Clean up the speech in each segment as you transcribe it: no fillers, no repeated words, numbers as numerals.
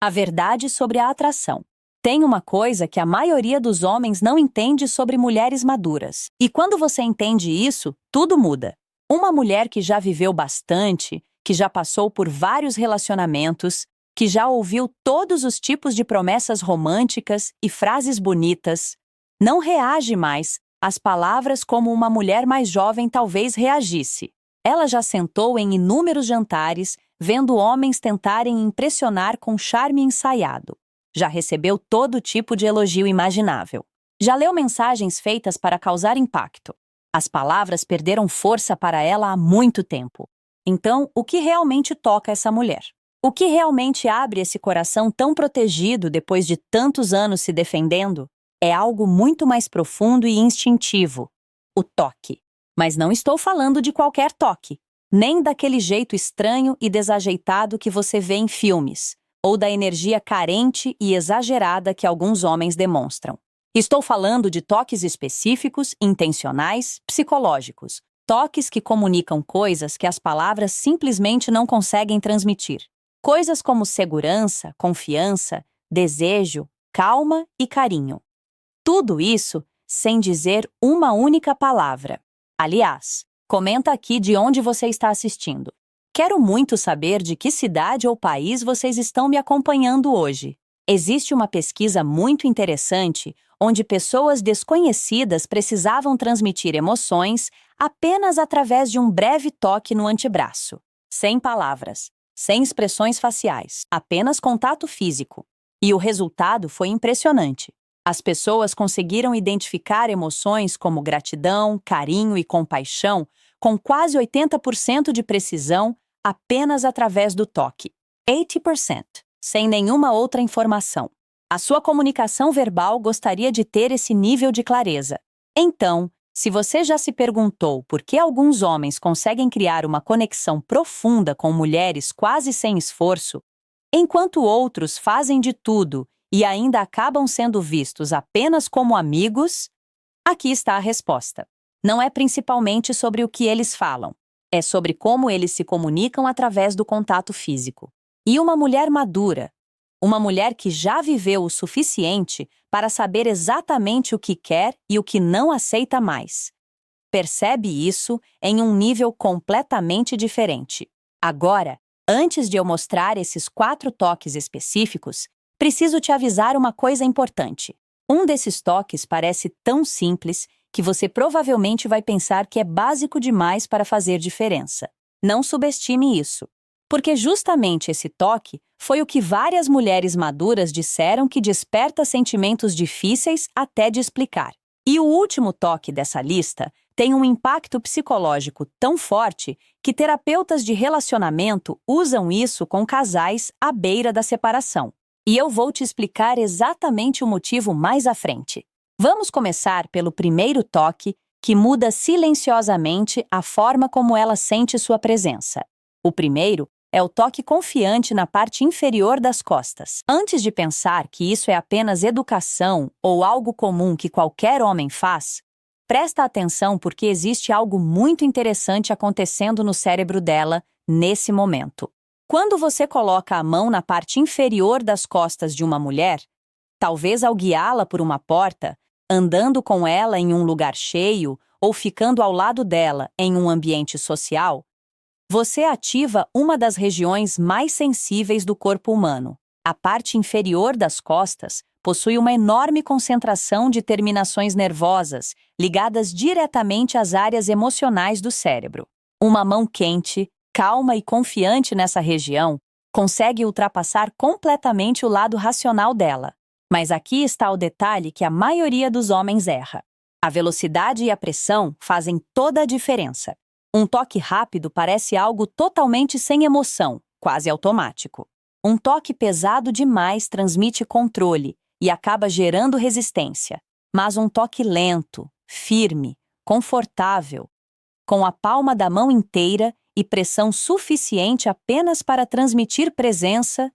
A verdade sobre a atração. Tem uma coisa que a maioria dos homens não entende sobre mulheres maduras. E quando você entende isso, tudo muda. Uma mulher que já viveu bastante, que já passou por vários relacionamentos, que já ouviu todos os tipos de promessas românticas e frases bonitas, não reage mais às palavras como uma mulher mais jovem talvez reagisse. Ela já sentou em inúmeros jantares, vendo homens tentarem impressionar com charme ensaiado. Já recebeu todo tipo de elogio imaginável. Já leu mensagens feitas para causar impacto. As palavras perderam força para ela há muito tempo. Então, o que realmente toca essa mulher? O que realmente abre esse coração tão protegido depois de tantos anos se defendendo? É algo muito mais profundo e instintivo: o toque. Mas não estou falando de qualquer toque, nem daquele jeito estranho e desajeitado que você vê em filmes, ou da energia carente e exagerada que alguns homens demonstram. Estou falando de toques específicos, intencionais, psicológicos, toques que comunicam coisas que as palavras simplesmente não conseguem transmitir. Coisas como segurança, confiança, desejo, calma e carinho. Tudo isso sem dizer uma única palavra. Aliás, comenta aqui de onde você está assistindo. Quero muito saber de que cidade ou país vocês estão me acompanhando hoje. Existe uma pesquisa muito interessante onde pessoas desconhecidas precisavam transmitir emoções apenas através de um breve toque no antebraço. Sem palavras, sem expressões faciais, apenas contato físico. E o resultado foi impressionante. As pessoas conseguiram identificar emoções como gratidão, carinho e compaixão com quase 80% de precisão apenas através do toque. 80%, sem nenhuma outra informação. A sua comunicação verbal gostaria de ter esse nível de clareza. Então, se você já se perguntou por que alguns homens conseguem criar uma conexão profunda com mulheres quase sem esforço, enquanto outros fazem de tudo e ainda acabam sendo vistos apenas como amigos, aqui está a resposta. Não é principalmente sobre o que eles falam, é sobre como eles se comunicam através do contato físico. E uma mulher madura, uma mulher que já viveu o suficiente para saber exatamente o que quer e o que não aceita mais, percebe isso em um nível completamente diferente. Agora, antes de eu mostrar esses 4 toques específicos, preciso te avisar uma coisa importante. Um desses toques parece tão simples que você provavelmente vai pensar que é básico demais para fazer diferença. Não subestime isso, porque justamente esse toque foi o que várias mulheres maduras disseram que desperta sentimentos difíceis até de explicar. E o último toque dessa lista tem um impacto psicológico tão forte que terapeutas de relacionamento usam isso com casais à beira da separação. E eu vou te explicar exatamente o motivo mais à frente. Vamos começar pelo primeiro toque, que muda silenciosamente a forma como ela sente sua presença. O primeiro é o toque confiante na parte inferior das costas. Antes de pensar que isso é apenas educação ou algo comum que qualquer homem faz, presta atenção porque existe algo muito interessante acontecendo no cérebro dela nesse momento. Quando você coloca a mão na parte inferior das costas de uma mulher, talvez ao guiá-la por uma porta, andando com ela em um lugar cheio ou ficando ao lado dela em um ambiente social, você ativa uma das regiões mais sensíveis do corpo humano. A parte inferior das costas possui uma enorme concentração de terminações nervosas ligadas diretamente às áreas emocionais do cérebro. Uma mão quente, calma e confiante nessa região consegue ultrapassar completamente o lado racional dela. Mas aqui está o detalhe que a maioria dos homens erra. A velocidade e a pressão fazem toda a diferença. Um toque rápido parece algo totalmente sem emoção, quase automático. Um toque pesado demais transmite controle e acaba gerando resistência. Mas um toque lento, firme, confortável, com a palma da mão inteira e pressão suficiente apenas para transmitir presença,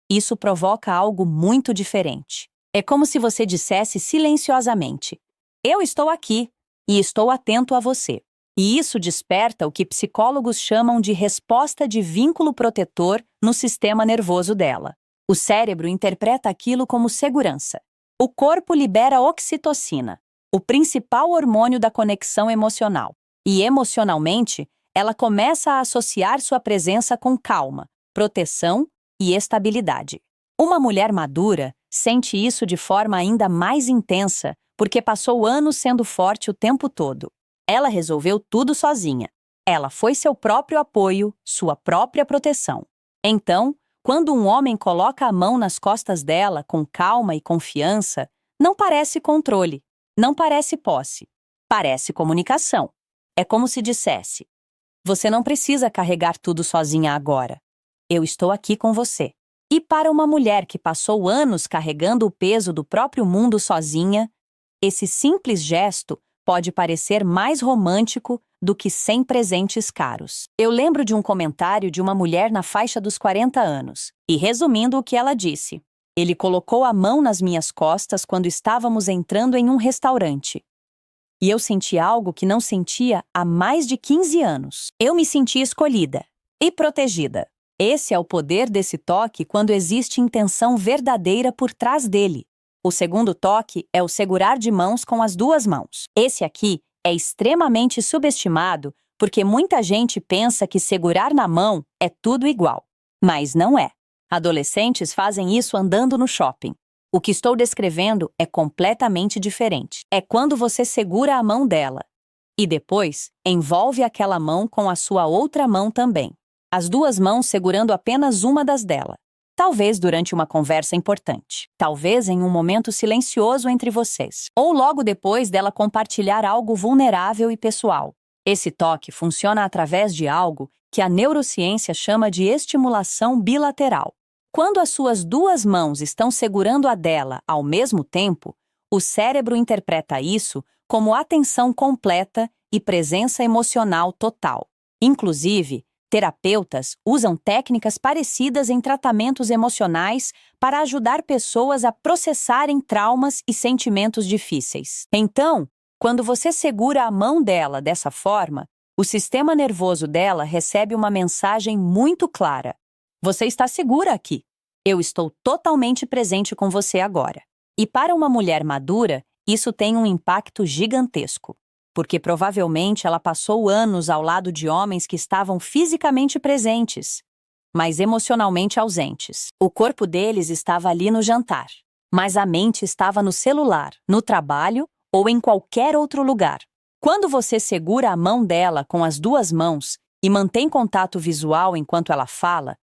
isso provoca algo muito diferente. É como se você dissesse silenciosamente: "Eu estou aqui e estou atento a você." E isso desperta o que psicólogos chamam de resposta de vínculo protetor no sistema nervoso dela. O cérebro interpreta aquilo como segurança. O corpo libera oxitocina, o principal hormônio da conexão emocional. E emocionalmente, ela começa a associar sua presença com calma, proteção e estabilidade. Uma mulher madura sente isso de forma ainda mais intensa porque passou anos sendo forte o tempo todo. Ela resolveu tudo sozinha. Ela foi seu próprio apoio, sua própria proteção. Então, quando um homem coloca a mão nas costas dela com calma e confiança, não parece controle, não parece posse, parece comunicação. É como se dissesse: você não precisa carregar tudo sozinha agora. Eu estou aqui com você. E para uma mulher que passou anos carregando o peso do próprio mundo sozinha, esse simples gesto pode parecer mais romântico do que 100 presentes caros. Eu lembro de um comentário de uma mulher na faixa dos 40 anos, e resumindo o que ela disse: ele colocou a mão nas minhas costas quando estávamos entrando em um restaurante. E eu senti algo que não sentia há mais de 15 anos. Eu me senti escolhida e protegida. Esse é o poder desse toque quando existe intenção verdadeira por trás dele. O segundo toque é o segurar de mãos com as duas mãos. Esse aqui é extremamente subestimado porque muita gente pensa que segurar na mão é tudo igual. Mas não é. Adolescentes fazem isso andando no shopping. O que estou descrevendo é completamente diferente. É quando você segura a mão dela e depois envolve aquela mão com a sua outra mão também. As duas mãos segurando apenas uma das dela. Talvez durante uma conversa importante. Talvez em um momento silencioso entre vocês. Ou logo depois dela compartilhar algo vulnerável e pessoal. Esse toque funciona através de algo que a neurociência chama de estimulação bilateral. Quando as suas duas mãos estão segurando a dela ao mesmo tempo, o cérebro interpreta isso como atenção completa e presença emocional total. Inclusive, terapeutas usam técnicas parecidas em tratamentos emocionais para ajudar pessoas a processarem traumas e sentimentos difíceis. Então, quando você segura a mão dela dessa forma, o sistema nervoso dela recebe uma mensagem muito clara. Você está segura aqui. Eu estou totalmente presente com você agora. E para uma mulher madura, isso tem um impacto gigantesco. Porque provavelmente ela passou anos ao lado de homens que estavam fisicamente presentes, mas emocionalmente ausentes. O corpo deles estava ali no jantar, mas a mente estava no celular, no trabalho ou em qualquer outro lugar. Quando você segura a mão dela com as duas mãos e mantém contato visual enquanto ela fala,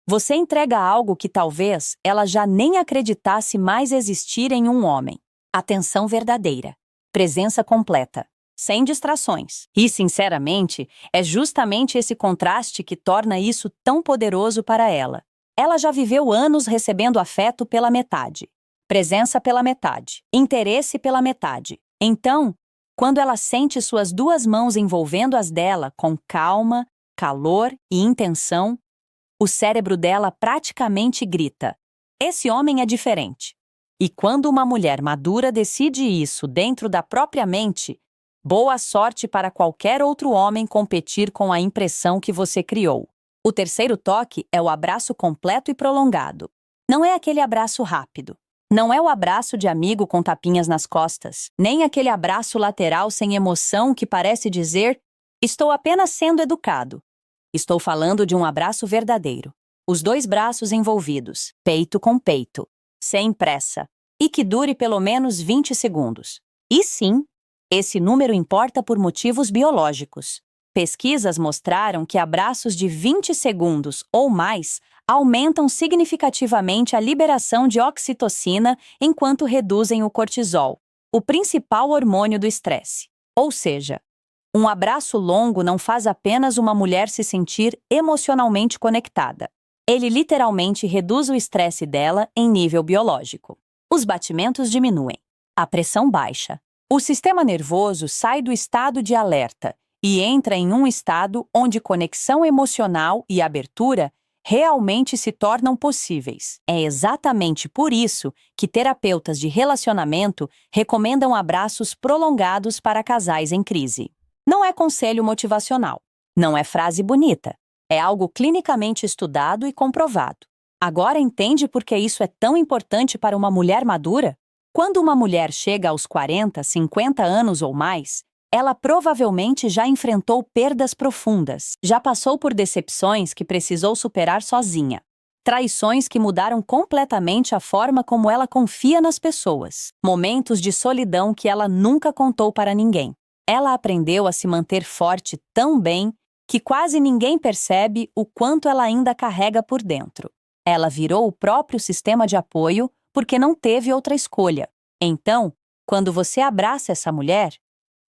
você entrega algo que talvez ela já nem acreditasse mais existir em um homem. Atenção verdadeira, presença completa, sem distrações. E, sinceramente, é justamente esse contraste que torna isso tão poderoso para ela. Ela já viveu anos recebendo afeto pela metade, presença pela metade, interesse pela metade. Então, quando ela sente suas duas mãos envolvendo as dela com calma, calor e intenção, o cérebro dela praticamente grita: esse homem é diferente. E quando uma mulher madura decide isso dentro da própria mente, boa sorte para qualquer outro homem competir com a impressão que você criou. O terceiro toque é o abraço completo e prolongado. Não é aquele abraço rápido. Não é o abraço de amigo com tapinhas nas costas. Nem aquele abraço lateral sem emoção que parece dizer: estou apenas sendo educado. Estou falando de um abraço verdadeiro. Os dois braços envolvidos, peito com peito, sem pressa. E que dure pelo menos 20 segundos. E sim, esse número importa por motivos biológicos. Pesquisas mostraram que abraços de 20 segundos ou mais aumentam significativamente a liberação de oxitocina enquanto reduzem o cortisol, o principal hormônio do estresse. Ou seja, um abraço longo não faz apenas uma mulher se sentir emocionalmente conectada. Ele literalmente reduz o estresse dela em nível biológico. Os batimentos diminuem, a pressão baixa. O sistema nervoso sai do estado de alerta e entra em um estado onde conexão emocional e abertura realmente se tornam possíveis. É exatamente por isso que terapeutas de relacionamento recomendam abraços prolongados para casais em crise. Não é conselho motivacional, não é frase bonita, é algo clinicamente estudado e comprovado. Agora entende por que isso é tão importante para uma mulher madura? Quando uma mulher chega aos 40, 50 anos ou mais, ela provavelmente já enfrentou perdas profundas, já passou por decepções que precisou superar sozinha, traições que mudaram completamente a forma como ela confia nas pessoas, momentos de solidão que ela nunca contou para ninguém. Ela aprendeu a se manter forte tão bem que quase ninguém percebe o quanto ela ainda carrega por dentro. Ela virou o próprio sistema de apoio porque não teve outra escolha. Então, quando você abraça essa mulher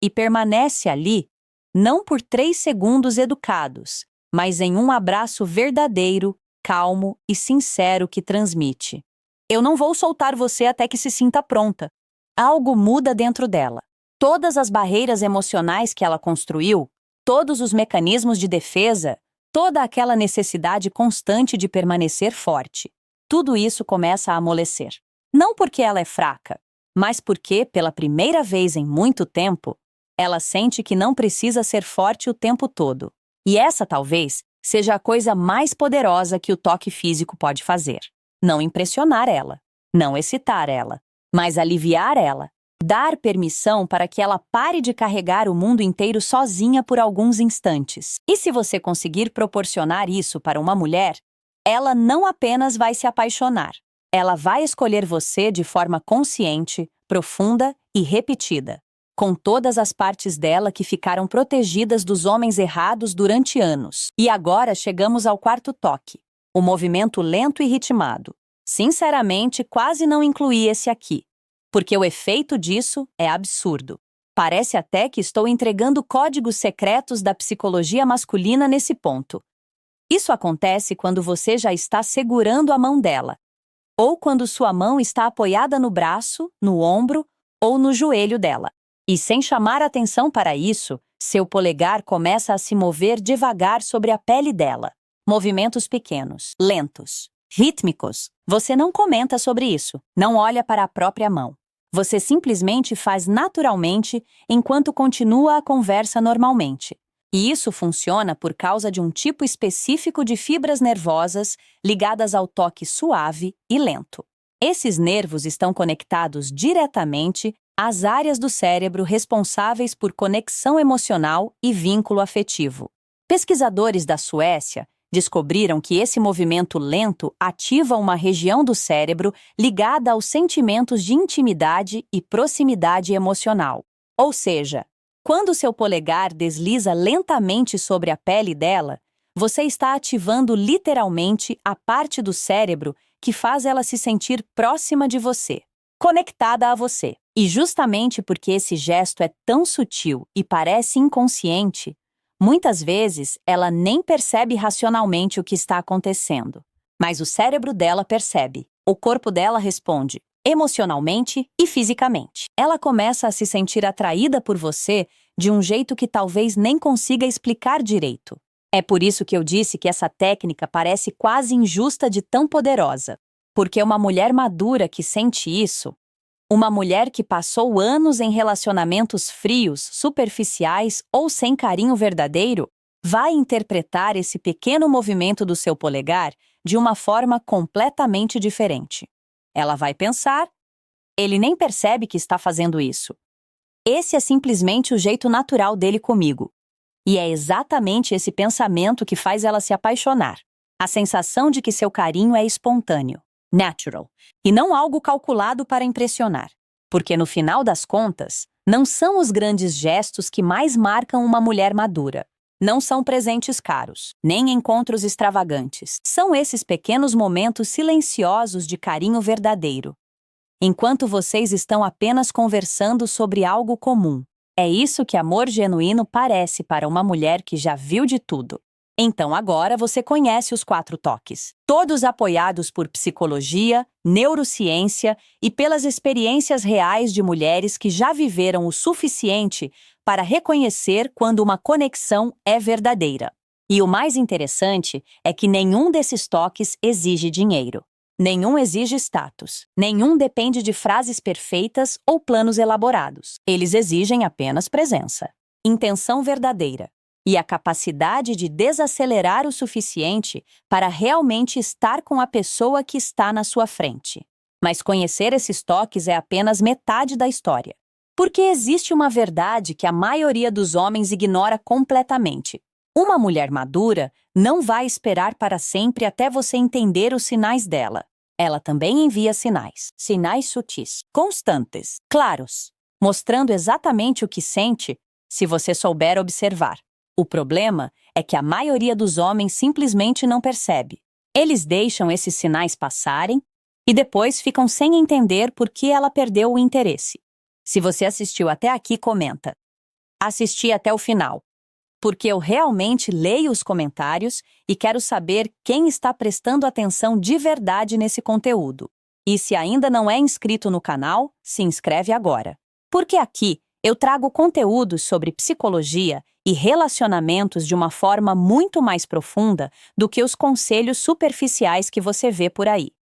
e permanece ali, não por 3 segundos educados, mas em um abraço verdadeiro, calmo e sincero que transmite: eu não vou soltar você até que se sinta pronta. Algo muda dentro dela. Todas as barreiras emocionais que ela construiu, todos os mecanismos de defesa, toda aquela necessidade constante de permanecer forte, tudo isso começa a amolecer. Não porque ela é fraca, mas porque, pela primeira vez em muito tempo, ela sente que não precisa ser forte o tempo todo. E essa, talvez, seja a coisa mais poderosa que o toque físico pode fazer. Não impressionar ela, não excitar ela, mas aliviar ela. Dar permissão para que ela pare de carregar o mundo inteiro sozinha por alguns instantes. E se você conseguir proporcionar isso para uma mulher, ela não apenas vai se apaixonar, ela vai escolher você de forma consciente, profunda e repetida, com todas as partes dela que ficaram protegidas dos homens errados durante anos. E agora chegamos ao quarto toque, o movimento lento e ritmado. Sinceramente, quase não incluí esse aqui, porque o efeito disso é absurdo. Parece até que estou entregando códigos secretos da psicologia masculina nesse ponto. Isso acontece quando você já está segurando a mão dela, ou quando sua mão está apoiada no braço, no ombro ou no joelho dela. E sem chamar atenção para isso, seu polegar começa a se mover devagar sobre a pele dela. Movimentos pequenos, lentos, rítmicos. Você não comenta sobre isso, não olha para a própria mão. Você simplesmente faz naturalmente enquanto continua a conversa normalmente. E isso funciona por causa de um tipo específico de fibras nervosas ligadas ao toque suave e lento. Esses nervos estão conectados diretamente às áreas do cérebro responsáveis por conexão emocional e vínculo afetivo. Pesquisadores da Suécia descobriram que esse movimento lento ativa uma região do cérebro ligada aos sentimentos de intimidade e proximidade emocional. Ou seja, quando seu polegar desliza lentamente sobre a pele dela, você está ativando literalmente a parte do cérebro que faz ela se sentir próxima de você, conectada a você. E justamente porque esse gesto é tão sutil e parece inconsciente, muitas vezes ela nem percebe racionalmente o que está acontecendo. Mas o cérebro dela percebe. O corpo dela responde, emocionalmente e fisicamente. Ela começa a se sentir atraída por você de um jeito que talvez nem consiga explicar direito. É por isso que eu disse que essa técnica parece quase injusta de tão poderosa. Porque uma mulher madura que sente isso, uma mulher que passou anos em relacionamentos frios, superficiais ou sem carinho verdadeiro, vai interpretar esse pequeno movimento do seu polegar de uma forma completamente diferente. Ela vai pensar, ele nem percebe que está fazendo isso. Esse é simplesmente o jeito natural dele comigo. E é exatamente esse pensamento que faz ela se apaixonar. A sensação de que seu carinho é espontâneo, natural, e não algo calculado para impressionar. Porque no final das contas, não são os grandes gestos que mais marcam uma mulher madura. Não são presentes caros, nem encontros extravagantes. São esses pequenos momentos silenciosos de carinho verdadeiro. Enquanto vocês estão apenas conversando sobre algo comum. É isso que amor genuíno parece para uma mulher que já viu de tudo. Então agora você conhece os 4 toques, todos apoiados por psicologia, neurociência e pelas experiências reais de mulheres que já viveram o suficiente para reconhecer quando uma conexão é verdadeira. E o mais interessante é que nenhum desses toques exige dinheiro. Nenhum exige status. Nenhum depende de frases perfeitas ou planos elaborados. Eles exigem apenas presença. Intenção verdadeira. e a capacidade de desacelerar o suficiente para realmente estar com a pessoa que está na sua frente. Mas conhecer esses toques é apenas metade da história. Porque existe uma verdade que a maioria dos homens ignora completamente. Uma mulher madura não vai esperar para sempre até você entender os sinais dela. Ela também envia sinais, sinais sutis, constantes, claros, mostrando exatamente o que sente se você souber observar. O problema é que a maioria dos homens simplesmente não percebe. Eles deixam esses sinais passarem e depois ficam sem entender por que ela perdeu o interesse. Se você assistiu até aqui, comenta. Assisti até o final, porque eu realmente leio os comentários e quero saber quem está prestando atenção de verdade nesse conteúdo. E se ainda não é inscrito no canal, se inscreve agora. Porque aqui eu trago conteúdos sobre psicologia e relacionamentos de uma forma muito mais profunda do que os conselhos superficiais que você vê por aí.